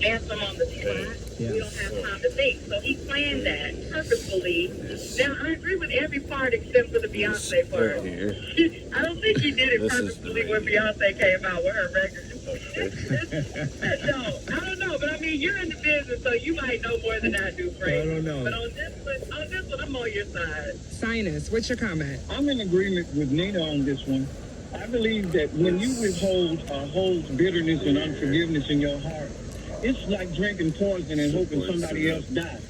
answer him on the spot. We don't have time to think. So he planned that purposefully. Now, I agree with every part except for the Beyonce part. I don't think he did it purposefully when Beyonce came out with her record. No, I don't know. But I mean, you're in the business, so you might know more than I do, Frank. I don't know. But on this one, I'm on your side. Sinus, what's your comment? I'm in agreement with Nina on this one. I believe that when you withhold or hold bitterness and unforgiveness in your heart, it's like drinking poison and hoping somebody else dies.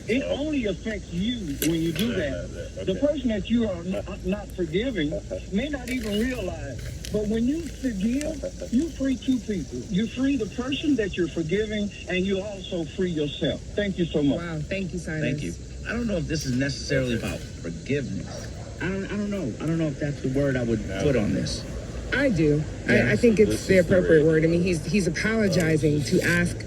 It only affects you when you do that. The person that you are not forgiving may not even realize. But when you forgive, you free two people. You free the person that you're forgiving, and you also free yourself. Thank you so much. Wow, thank you, Sinus. Thank you. I don't know if this is necessarily about forgiveness. I don't know. I don't know if that's the word I would put on this. I do. Yeah. I think it's the appropriate word. I mean, he's apologizing to ask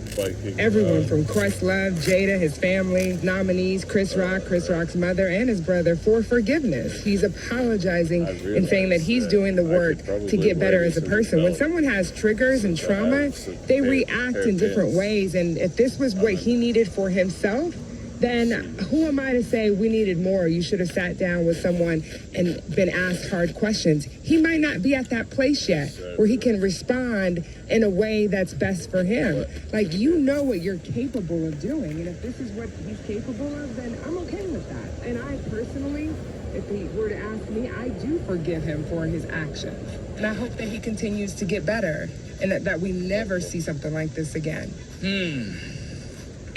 everyone from Questlove, Jada, his family, nominees, Chris Rock's mother, and his brother for forgiveness. He's apologizing and saying that he's doing the work to get better as a person. When someone has triggers and trauma, they react in different ways. And if this was what he needed for himself, then who am I to say we needed more? You should have sat down with someone and been asked hard questions. He might not be at that place yet where he can respond in a way that's best for him. Like, you know what you're capable of doing. And if this is what he's capable of, then I'm okay with that. And I personally, if he were to ask me, I do forgive him for his actions. And I hope that he continues to get better and that we never see something like this again.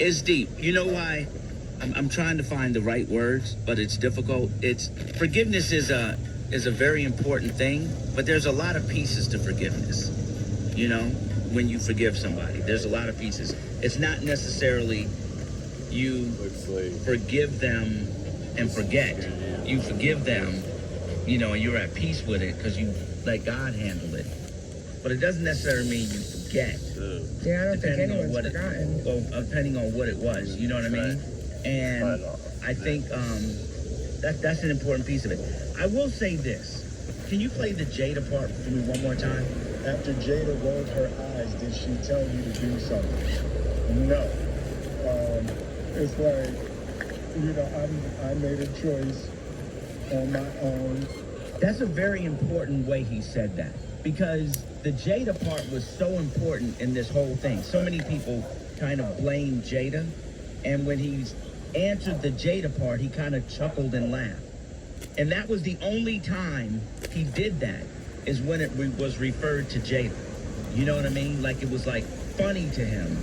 It's deep. You know why? I'm trying to find the right words, but it's difficult. Forgiveness is a very important thing, but there's a lot of pieces to forgiveness. You know, when you forgive somebody, there's a lot of pieces. It's not necessarily you forgive them and forget. You forgive them, you know, and you're at peace with it because you let God handle it. But it doesn't necessarily mean you forget. Yeah, I don't think anyone's forgotten. Depending on what it was, you know what I mean? And I think that's an important piece of it. I will say this. Can you play the Jada part for me one more time? After Jada rolled her eyes, did she tell you to do something? No. It's like, you know, I made a choice on my own. That's a very important way he said that. Because the Jada part was so important in this whole thing. So many people kind of blame Jada. And when he's answered the Jada part, he kind of chuckled and laughed. And that was the only time he did that, is when it was referred to Jada. You know what I mean? Like, it was like funny to him.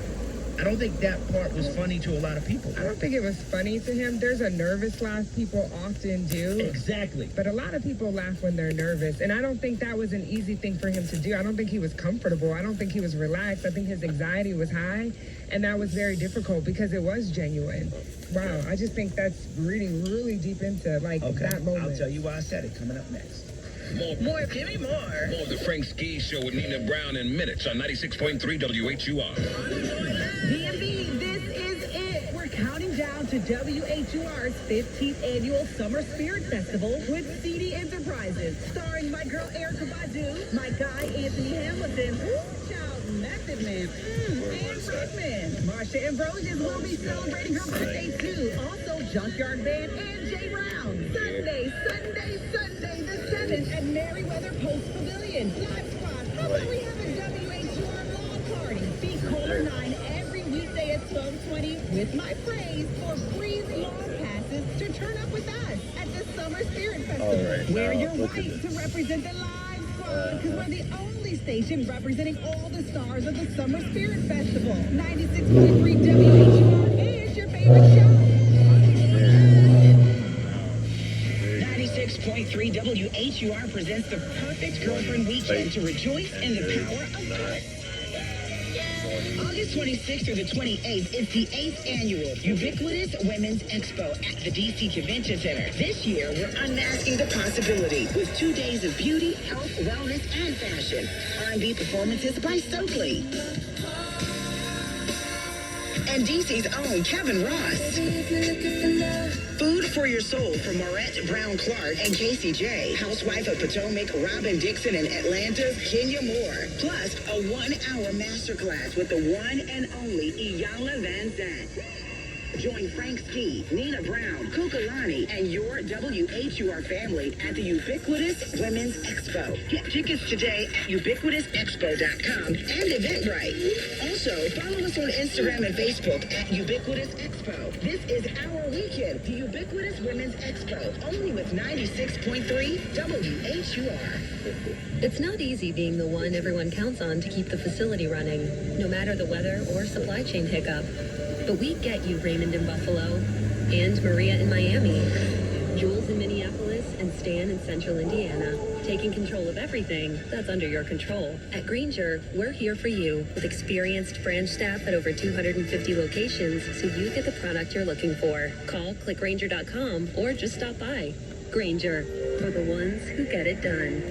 I don't think that part was funny to a lot of people. I don't think it was funny to him. There's a nervous laugh people often do. Exactly. But a lot of people laugh when they're nervous. And I don't think that was an easy thing for him to do. I don't think he was comfortable. I don't think he was relaxed. I think his anxiety was high. And that was very difficult because it was genuine. Wow, I just think that's reading really deep into, like, that moment. I'll tell you why I said it coming up next. More, give me more. More of the Frank Ski Show with Nina Brown in minutes on 96.3 WHUR. DMV, this is it. We're counting down to WHUR's 15th annual Summer Spirit Festival with CD Enterprises, starring my girl Erykah Badu, my guy Anthony Hamilton, Child Method Man, and Redman. Marsha Ambrosius will be celebrating her birthday too. Also, Junkyard Band and Jay Brown. Sunday, the 7th at Merriweather Post Pavilion. Live squad, how about we have a WHUR lawn party? Be caller 9 every weekday at 12:20 with my praise for free lawn passes to turn up with us at the Summer Spirit Festival. Wear your white to represent the live squad, because we're the only station representing all the stars of the Summer Spirit Festival. 96.3 WHUR is your favorite show. 96.3 WHUR presents the perfect girlfriend weekend to rejoice in the power of us. August 26th through the 28th is the 8th annual Ubiquitous Women's Expo at the DC Convention Center. This year, we're unmasking the possibility with 2 days of beauty, health, wellness, and fashion. R&B performances by Stokely. And and DC's own Kevin Ross. Food for your soul from Maurette Brown Clark and Casey J. Housewife of Potomac, Robin Dixon, and Atlanta's Kenya Moore. Plus, a 1-hour masterclass with the one and only Iyanla Van Zandt. Join Frank Ski, Nina Brown, Kukulani, and your WHUR family at the Ubiquitous Women's Expo. Get tickets today at ubiquitousexpo.com and Eventbrite. Also, follow us on Instagram and Facebook at Ubiquitous Expo. This is our weekend, the Ubiquitous Women's Expo, only with 96.3 WHUR. It's not easy being the one everyone counts on to keep the facility running, no matter the weather or supply chain hiccup. But we get you, Raymond in Buffalo, and Maria in Miami, Jules in Minneapolis, and Stan in Central Indiana, taking control of everything that's under your control. At Grainger, we're here for you with experienced branch staff at over 250 locations, so you get the product you're looking for. Call clickgrainger.com or just stop by. Grainger, for the ones who get it done.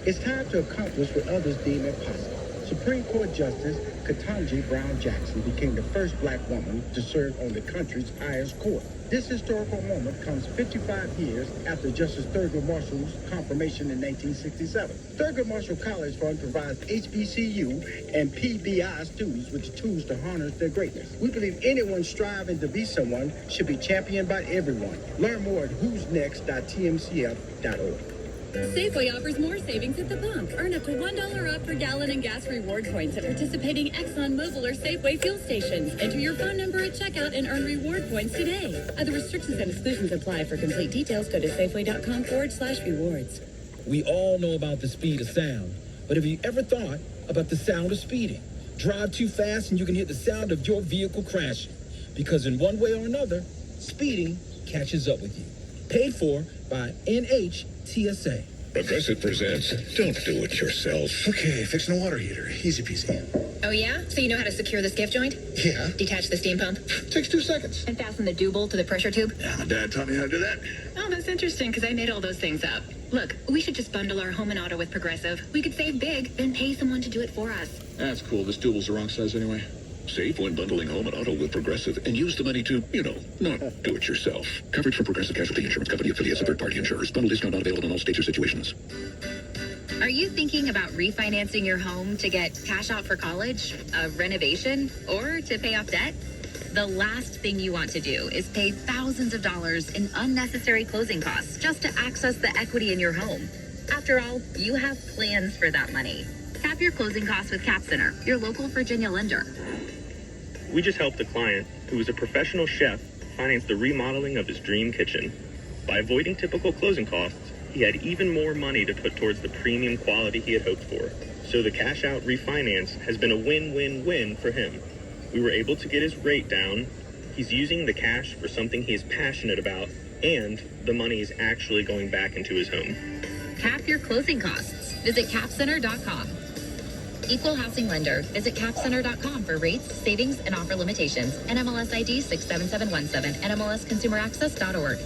It's time to accomplish what others deem impossible. Supreme Court Justice Ketanji Brown Jackson became the first black woman to serve on the country's highest court. This historical moment comes 55 years after Justice Thurgood Marshall's confirmation in 1967. Thurgood Marshall College Fund provides HBCU and PBI students with the tools to harness their greatness. We believe anyone striving to be someone should be championed by everyone. Learn more at who'snext.tmcf.org. Safeway offers more savings at the pump. Earn up to $1 off per gallon in gas reward points at participating ExxonMobil or Safeway fuel stations. Enter your phone number at checkout and earn reward points today. Other restrictions and exclusions apply. For complete details, go to safeway.com/rewards. We all know about the speed of sound, but have you ever thought about the sound of speeding? Drive too fast and you can hear the sound of your vehicle crashing. Because in one way or another, speeding catches up with you. Paid for by NHTSA. Progressive presents Don't Do It Yourself. Okay, fixing a water heater. Easy peasy. Oh yeah? So you know how to secure the skiff joint? Yeah. Detach the steam pump? Takes 2 seconds. And fasten the dew bolt to the pressure tube? Yeah, my dad taught me how to do that. Oh, that's interesting, because I made all those things up. Look, we should just bundle our home and auto with Progressive. We could save big, then pay someone to do it for us. That's cool. This double's the wrong size anyway. Save when bundling home and auto with Progressive and use the money to, not do it yourself. Coverage from Progressive Casualty Insurance Company, affiliates, and third-party insurers. Bundle discount not available in all states or situations. Are you thinking about refinancing your home to get cash out for college, a renovation, or to pay off debt? The last thing you want to do is pay thousands of dollars in unnecessary closing costs just to access the equity in your home. After all, you have plans for that money. Cap your closing costs with Cap Center, your local Virginia lender. We just helped a client who was a professional chef finance the remodeling of his dream kitchen. By avoiding typical closing costs, he had even more money to put towards the premium quality he had hoped for. So the cash out refinance has been a win-win-win for him. We were able to get his rate down. He's using the cash for something he is passionate about, and the money is actually going back into his home. Cap your closing costs. Visit capcenter.com. Equal housing lender. Visit capcenter.com for rates, savings, and offer limitations. NMLS ID 67717. NMLSconsumeraccess.org.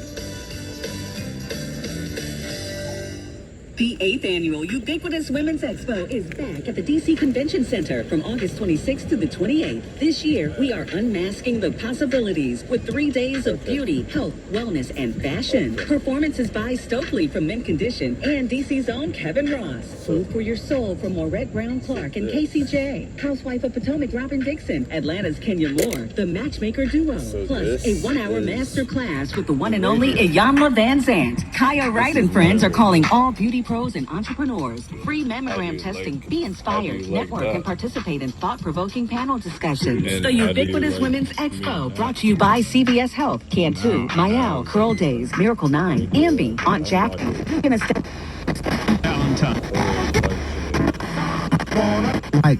The 8th annual Ubiquitous Women's Expo is back at the DC Convention Center from August 26th to the 28th. This year, we are unmasking the possibilities with 3 days of beauty, health, wellness, and fashion. Performances by Stokely from Mint Condition and DC's own Kevin Ross. Food for your soul from Maurette Brown Clark and Casey J. Housewife of Potomac, Robin Dixon. Atlanta's Kenya Moore. The Matchmaker Duo. Plus a 1-hour master class with the one and only Iyanla Van Zandt. Kaya Wright and friends are calling all beauty pros and entrepreneurs. Free mammogram testing. Be inspired, network, and participate in thought-provoking panel discussions. The Ubiquitous Women's Expo, brought to you by CVS Health, Cantu, Mayel, Curl Days, Miracle 9, Ambi, Aunt Jack. Like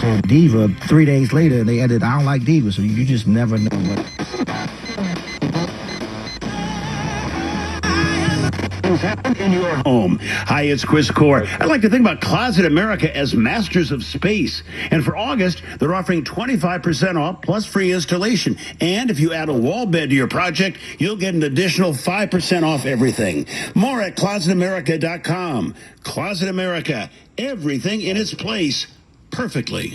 so Diva, 3 days later they ended I don't like Diva, so you just never know what in your home. Hi, it's Chris Core. I'd like to think about Closet America as masters of space. And for August, they're offering 25% off plus free installation. And if you add a wall bed to your project, you'll get an additional 5% off everything. More at closetamerica.com. Closet America, everything in its place perfectly.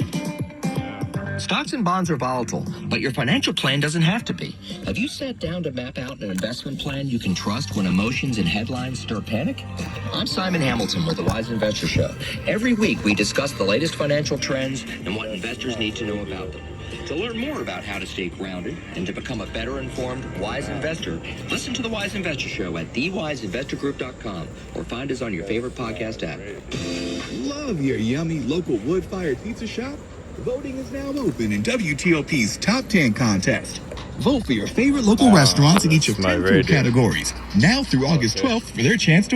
Stocks and bonds are volatile, but your financial plan doesn't have to be. Have you sat down to map out an investment plan you can trust when emotions and headlines stir panic? I'm Simon Hamilton with the Wise Investor Show. Every week we discuss the latest financial trends and what investors need to know about them. To learn more about how to stay grounded and to become a better informed, wise investor, listen to the Wise Investor Show at thewiseinvestorgroup.com or find us on your favorite podcast app. Love your yummy local wood-fired pizza shop? Voting is now open in WTOP's Top 10 contest. Vote for your favorite local restaurants in each of 10 food categories, now through August 12th for their chance to